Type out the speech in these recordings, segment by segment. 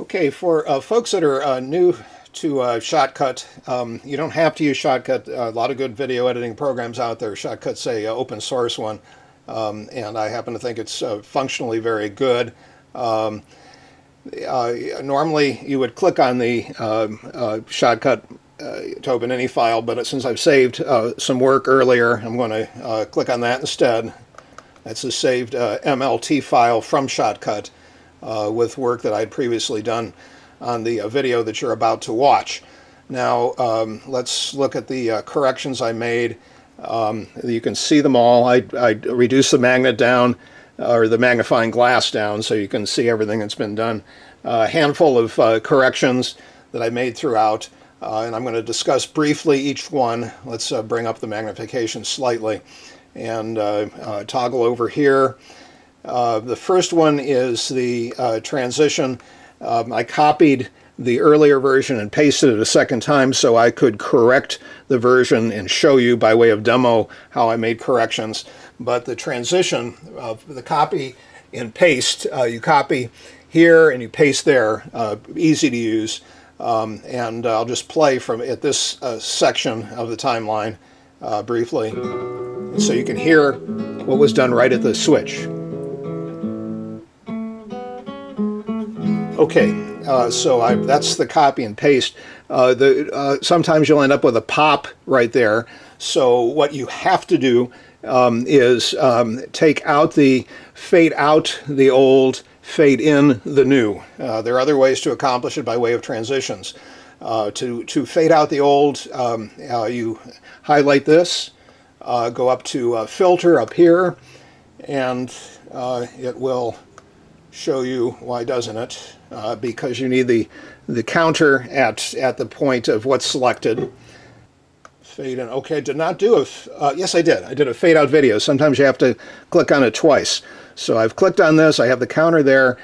Okay, for folks that are new to Shotcut, you don't have to use Shotcut. A lot of good video editing programs out there. Shotcut's a open source one, and I happen to think it's functionally very good. Normally, you would click on the Shotcut to open any file, but since I've saved some work earlier, I'm going to click on that instead. That's a saved MLT file from Shotcut with work that I'd previously done on the video that you're about to watch. Now, let's look at the corrections I made. You can see them all. I reduced the magnet down, or the magnifying glass down, so you can see everything that's been done. A handful of corrections that I made throughout, and I'm going to discuss briefly each one. Let's bring up the magnification slightly and toggle over here. The first one is the transition. I copied the earlier version and pasted it a second time so I could correct the version and show you by way of demo how I made corrections. But the transition of the copy and paste, you copy here and you paste there, easy to use. And I'll just play from at this section of the timeline briefly so you can hear what was done right at the switch. Okay, so that's the copy and paste. Sometimes you'll end up with a pop right there. So what you have to do is take out the fade out the old, fade in the new. There are other ways to accomplish it by way of transitions. To fade out the old, you highlight this, go up to filter up here, and it will show you, why doesn't it? Because you need the counter at the point of what's selected. Fade in. Okay, did not do a, yes I did. I did a fade out video. Sometimes you have to click on it twice. So I've clicked on this, I have the counter there.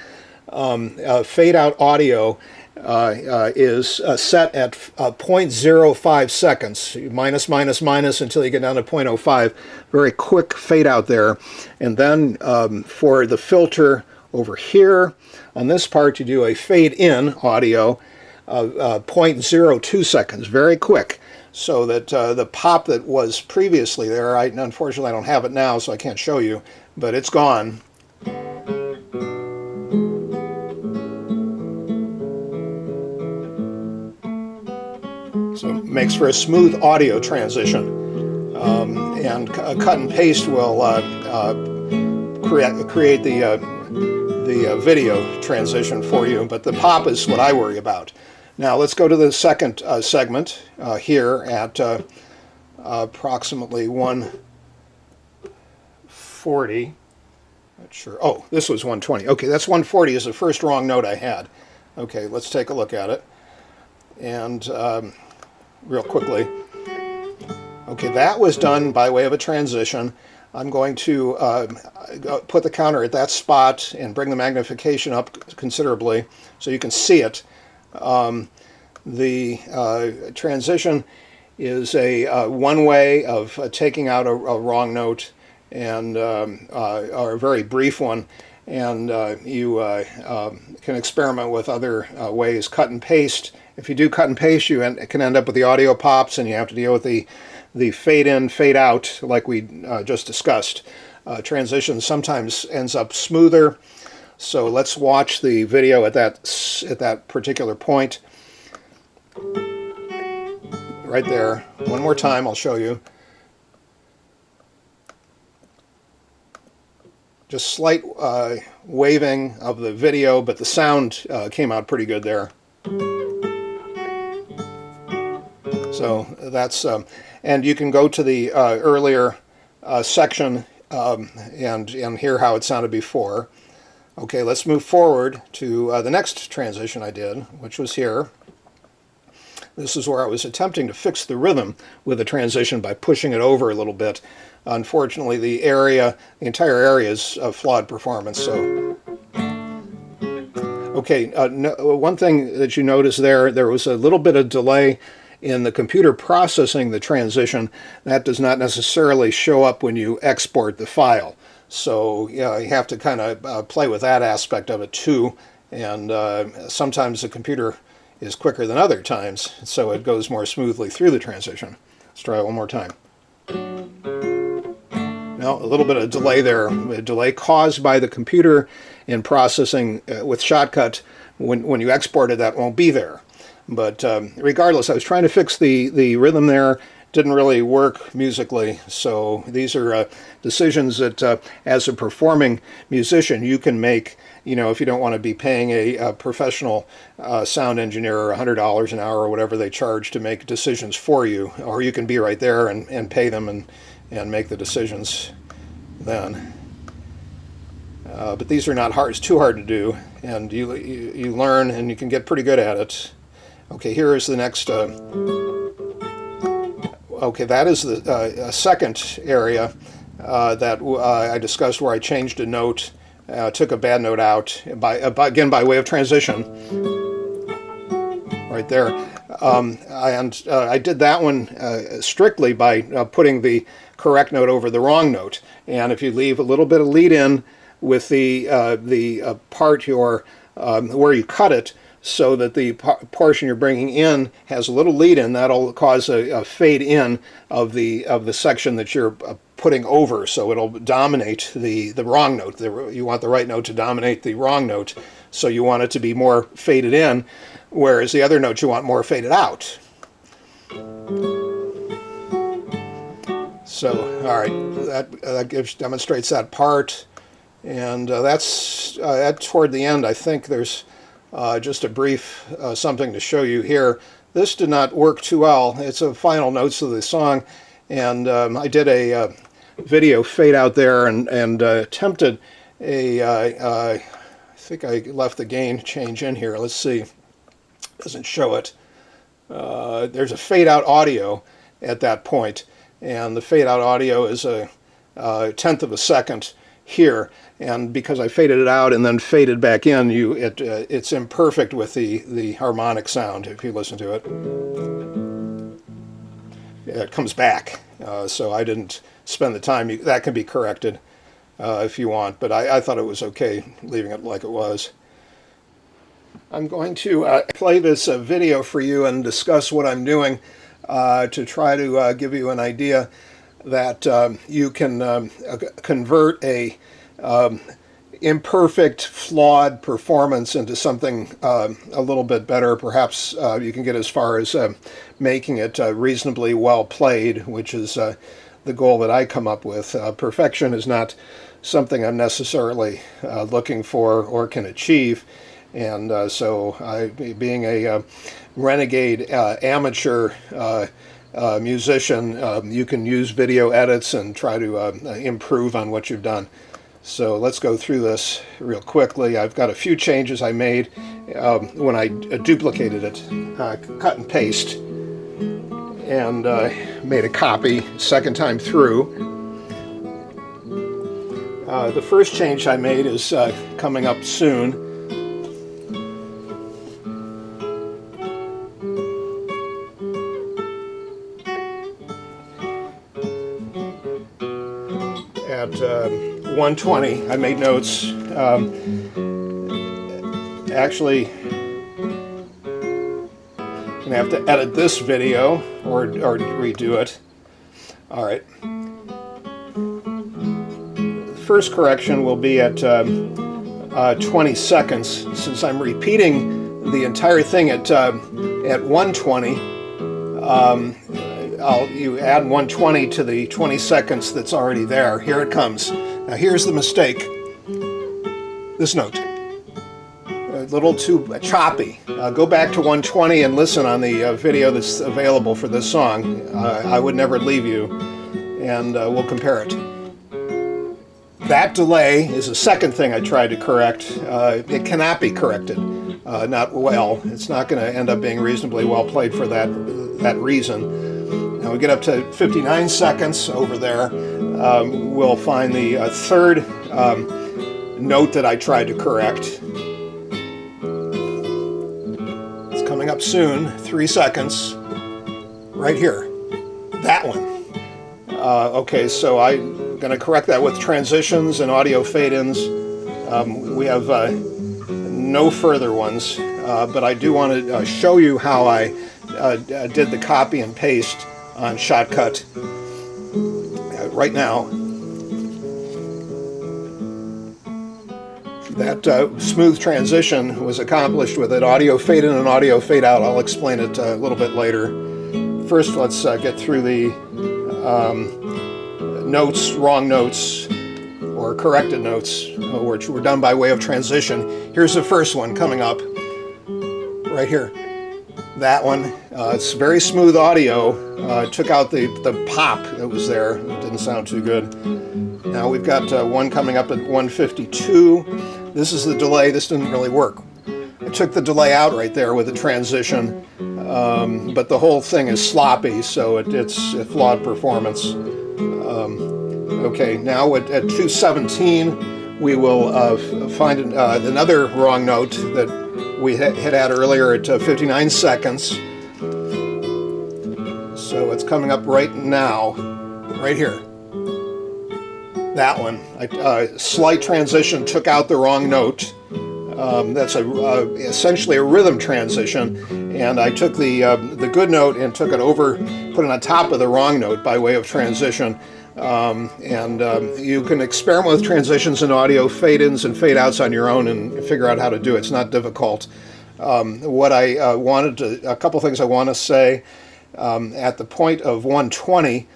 Fade out audio is set at 0.05 seconds, minus, minus, minus until you get down to 0.05. Very quick fade out there. And then for the filter over here, on this part, you do a fade in audio of 0.02 seconds, very quick, so that the pop that was previously there, unfortunately I don't have it now, so I can't show you, but it's gone. So it makes for a smooth audio transition, and cut and paste will create the video transition for you, but the pop is what I worry about. Now let's go to the second segment here at approximately 140. Not sure. Oh, this was 120. Okay, that's 140 is the first wrong note I had. Okay, let's take a look at it. And real quickly. Okay, that was done by way of a transition. I'm going to put the counter at that spot and bring the magnification up considerably so you can see it. The transition is a one way of taking out a wrong note, and or a very brief one, and you can experiment with other ways. Cut and paste. If you do cut and paste, you can end up with the audio pops, and you have to deal with the fade in, fade out, like we just discussed. Transition sometimes ends up smoother. So let's watch the video at that particular point. Right there. One more time, I'll show you. Just slight waving of the video, but the sound came out pretty good there. So that's, and you can go to the earlier section and hear how it sounded before. Okay, let's move forward to the next transition I did, which was here. This is where I was attempting to fix the rhythm with the transition by pushing it over a little bit. Unfortunately, the entire area is flawed performance. So, okay, one thing that you notice there was a little bit of delay in the computer processing the transition. That does not necessarily show up when you export the file. So yeah, you have to kind of play with that aspect of it too. And sometimes the computer is quicker than other times, so it goes more smoothly through the transition. Let's try it one more time. Now, a little bit of delay there, a delay caused by the computer in processing with Shotcut. When you export it, that won't be there. But regardless, I was trying to fix the rhythm there. Didn't really work musically. So these are decisions that, as a performing musician, you can make. You know, if you don't want to be paying a professional sound engineer $100 an hour or whatever they charge to make decisions for you, or you can be right there and pay them and make the decisions then. But these are not hard. It's too hard to do, and you learn and you can get pretty good at it. Okay, here is the next. Okay, that is the second area that I discussed where I changed a note. Took a bad note out again by way of transition, right there, and I did that one strictly by putting the correct note over the wrong note. And if you leave a little bit of lead in with the part where you cut it, so that the portion you're bringing in has a little lead in, that'll cause a fade in of the section that you're putting over, so it'll dominate the wrong note. You want the right note to dominate the wrong note, so you want it to be more faded in, whereas the other notes you want more faded out. So, all right, that demonstrates that part, and that's toward the end. I think there's just a brief something to show you here. This did not work too well. It's the final notes of the song, and I did a video fade out there and attempted I think I left the gain change in here. Let's see. Doesn't show it. There's a fade out audio at that point, and the fade out audio is a tenth of a second here, and because I faded it out and then faded back in, it's imperfect with the harmonic sound. If you listen to it, it comes back. So I didn't spend the time. That can be corrected if you want, but I thought it was okay leaving it like it was. I'm going to play this video for you and discuss what I'm doing to try to give you an idea that you can convert a imperfect, flawed performance into something a little bit better. Perhaps you can get as far as making it reasonably well played, which is the goal that I come up with. Perfection is not something I'm necessarily looking for or can achieve, and so being a renegade amateur musician, you can use video edits and try to improve on what you've done. So let's go through this real quickly. I've got a few changes I made when I duplicated it, cut and paste, and made a copy second time through. The first change I made is coming up soon. At 120, I made notes. Actually, I'm gonna have to edit this video or redo it. All right. The first correction will be at 20 seconds, since I'm repeating the entire thing at 120. You add 120 to the 20 seconds that's already there. Here it comes. Now here's the mistake. This note. A little too choppy. Go back to 120 and listen on the video that's available for this song. I Would Never Leave You, and we'll compare it. That delay is the second thing I tried to correct. It cannot be corrected. Not well. It's not going to end up being reasonably well played for that reason. Now we get up to 59 seconds over there. We'll find the third note that I tried to correct. It's coming up soon, 3 seconds, right here, that one. Okay, so I'm going to correct that with transitions and audio fade-ins. We have no further ones, but I do want to show you how I did the copy and paste on Shotcut right now. That smooth transition was accomplished with an audio fade in and audio fade out. I'll explain it a little bit later. First, let's get through the notes, wrong notes, or corrected notes, which were done by way of transition. Here's the first one coming up right here. That one, it's very smooth audio. Took out the pop that was there. It didn't sound too good. Now we've got one coming up at 152. This is the delay. This didn't really work. I took the delay out right there with the transition, but the whole thing is sloppy, so it's a flawed performance. Okay, now at 217, we will find another wrong note that we hit at earlier at 59 seconds. So it's coming up right now, right here. That one. Slight transition took out the wrong note. That's essentially a rhythm transition, and I took the good note and took it over, put it on top of the wrong note by way of transition. You can experiment with transitions in audio, fade-ins and fade-outs on your own and figure out how to do it. It's not difficult. What I a couple things I want to say at the point of 120,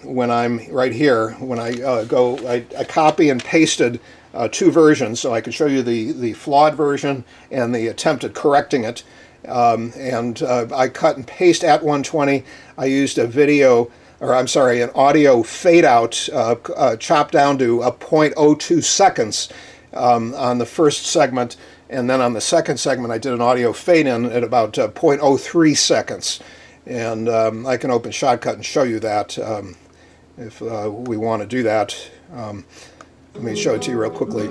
when I'm right here, when I copy and pasted two versions, so I can show you the flawed version and the attempt at correcting it. I cut and paste at 120. I used an audio fade out chopped down to 0.02 seconds on the first segment, and then on the second segment I did an audio fade in at about 0.03 seconds. And I can open Shotcut and show you that if we want to do that. Let me show it to you real quickly.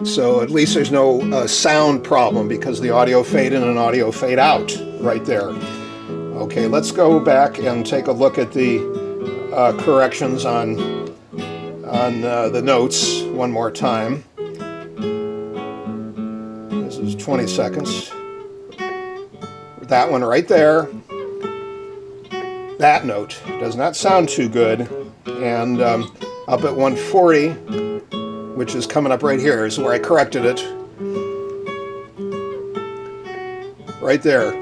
So at least there's no sound problem because the audio fade in and audio fade out right there. Okay, let's go back and take a look at the corrections on the notes one more time. This is 20 seconds. That one right there. That note does not sound too good. And up at 140, which is coming up right here, is where I corrected it. Right there.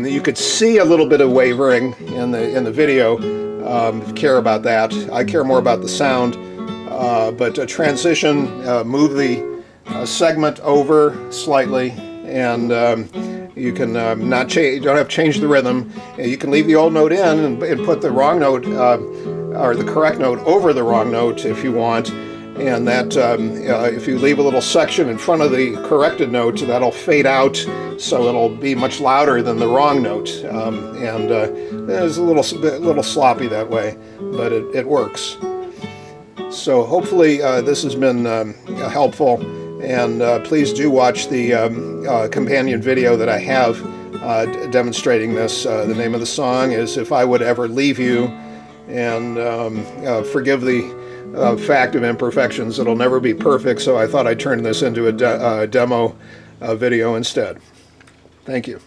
You could see a little bit of wavering in the video. If you care about that. I care more about the sound. But a transition, move the segment over slightly, and you can not change. You don't have to change the rhythm. You can leave the old note in and put the wrong note or the correct note over the wrong note if you want. And that if you leave a little section in front of the corrected note, that'll fade out, so it'll be much louder than the wrong note. It's a little sloppy that way, but it works. So hopefully this has been helpful, and please do watch the companion video that I have demonstrating this. The name of the song is "If I Would Ever Leave You," and forgive the fact of imperfections. It'll never be perfect, so I thought I'd turn this into a demo video instead. Thank you.